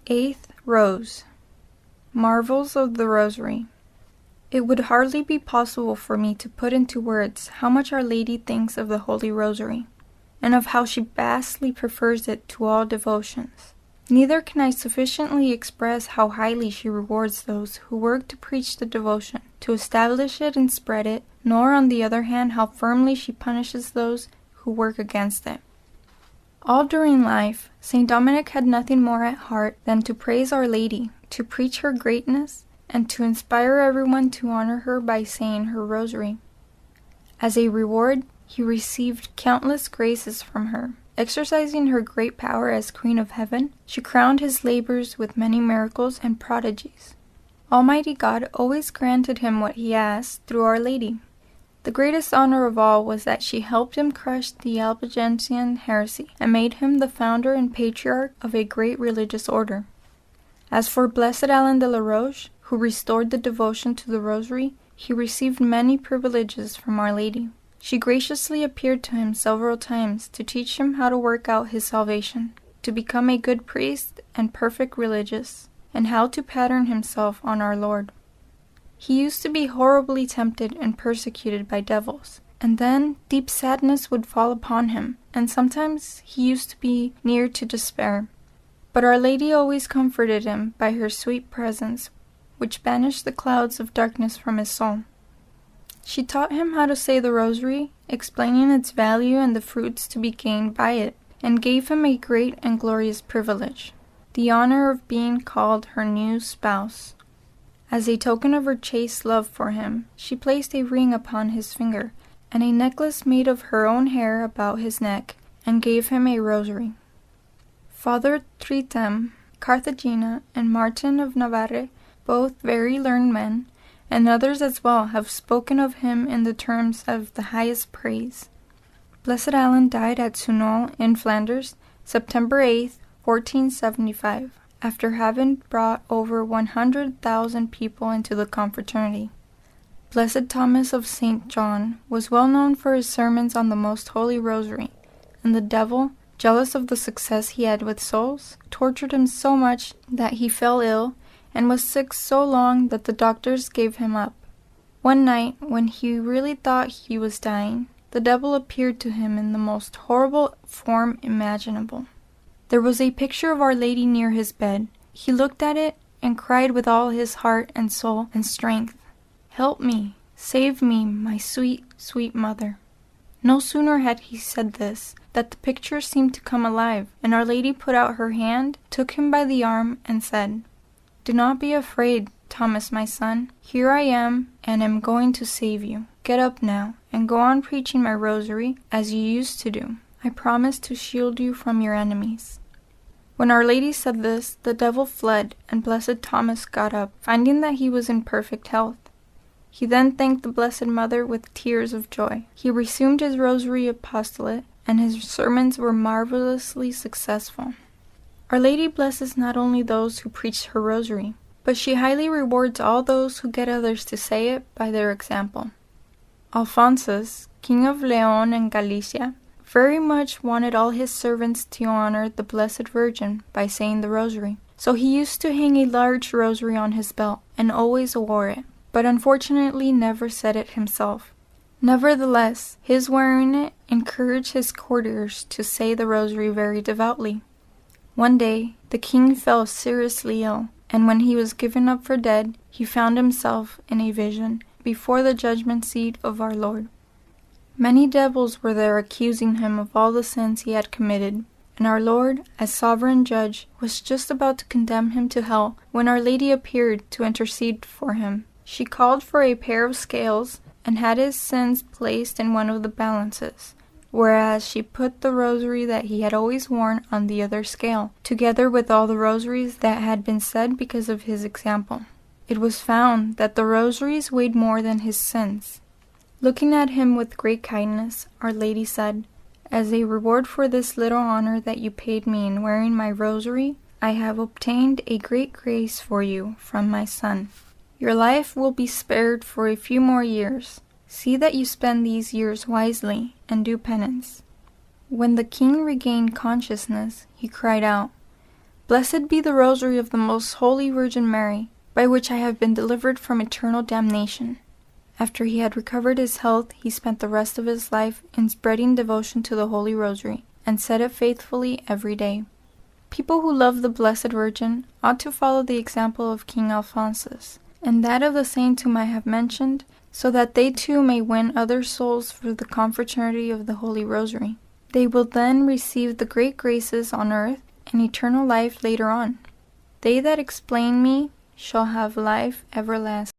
Eighth Rose. Marvels of the Rosary. It would hardly be possible for me to put into words how much Our Lady thinks of the Holy Rosary, and of how she vastly prefers it to all devotions. Neither can I sufficiently express how highly she rewards those who work to preach the devotion, to establish it and spread it, nor on the other hand how firmly she punishes those who work against it. All during life, St. Dominic had nothing more at heart than to praise Our Lady, to preach her greatness, and to inspire everyone to honor her by saying her rosary. As a reward, he received countless graces from her. Exercising her great power as Queen of Heaven, she crowned his labors with many miracles and prodigies. Almighty God always granted him what he asked through Our Lady. The greatest honor of all was that she helped him crush the Albigensian heresy and made him the founder and patriarch of a great religious order. As for Blessed Alan de la Roche, who restored the devotion to the Rosary, he received many privileges from Our Lady. She graciously appeared to him several times to teach him how to work out his salvation, to become a good priest and perfect religious, and how to pattern himself on our Lord. He used to be horribly tempted and persecuted by devils, and then deep sadness would fall upon him, and sometimes he used to be near to despair. But Our Lady always comforted him by her sweet presence, which banished the clouds of darkness from his soul. She taught him how to say the Rosary, explaining its value and the fruits to be gained by it, and gave him a great and glorious privilege, the honor of being called her new spouse. As a token of her chaste love for him, she placed a ring upon his finger, and a necklace made of her own hair about his neck, and gave him a rosary. Father Tritem, Carthagena, and Martin of Navarre, both very learned men, and others as well, have spoken of him in the terms of the highest praise. Blessed Alan died at Sunol in Flanders, September 8, 1475, after having brought over 100,000 people into the confraternity. Blessed Thomas of St. John was well known for his sermons on the Most Holy Rosary, and the devil, jealous of the success he had with souls, tortured him so much that he fell ill and was sick so long that the doctors gave him up. One night, when he really thought he was dying, the devil appeared to him in the most horrible form imaginable. There was a picture of Our Lady near his bed. He looked at it and cried with all his heart and soul and strength, "Help me, save me, my sweet, sweet mother." No sooner had he said this, that the picture seemed to come alive, and Our Lady put out her hand, took him by the arm, and said, "Do not be afraid, Thomas, my son. Here I am, and am going to save you. Get up now, and go on preaching my rosary, as you used to do. I promise to shield you from your enemies." When Our Lady said this, the devil fled, and Blessed Thomas got up, finding that he was in perfect health. He then thanked the Blessed Mother with tears of joy. He resumed his rosary apostolate, and his sermons were marvelously successful. Our Lady blesses not only those who preach her rosary, but she highly rewards all those who get others to say it by their example. Alphonsus, King of Leon and Galicia, very much wanted all his servants to honor the Blessed Virgin by saying the rosary, so he used to hang a large rosary on his belt, and always wore it, but unfortunately never said it himself. Nevertheless, his wearing it encouraged his courtiers to say the rosary very devoutly. One day, the king fell seriously ill, and when he was given up for dead, he found himself, in a vision, before the judgment seat of our Lord. Many devils were there accusing him of all the sins he had committed, and our Lord, as sovereign judge, was just about to condemn him to hell when Our Lady appeared to intercede for him. She called for a pair of scales and had his sins placed in one of the balances, whereas she put the rosary that he had always worn on the other scale, together with all the rosaries that had been said because of his example. It was found that the rosaries weighed more than his sins. Looking at him with great kindness, Our Lady said, "As a reward for this little honor that you paid me in wearing my rosary, I have obtained a great grace for you from my Son. Your life will be spared for a few more years. See that you spend these years wisely and do penance." When the king regained consciousness, he cried out, Blessed be the Rosary of the Most Holy Virgin Mary, by which I have been delivered from eternal damnation." After he had recovered his health, he spent the rest of his life in spreading devotion to the Holy Rosary, and said it faithfully every day. People who love the Blessed Virgin ought to follow the example of King Alphonsus, and that of the saints whom I have mentioned, so that they too may win other souls for the confraternity of the Holy Rosary. They will then receive the great graces on earth and eternal life later on. They that explain me shall have life everlasting.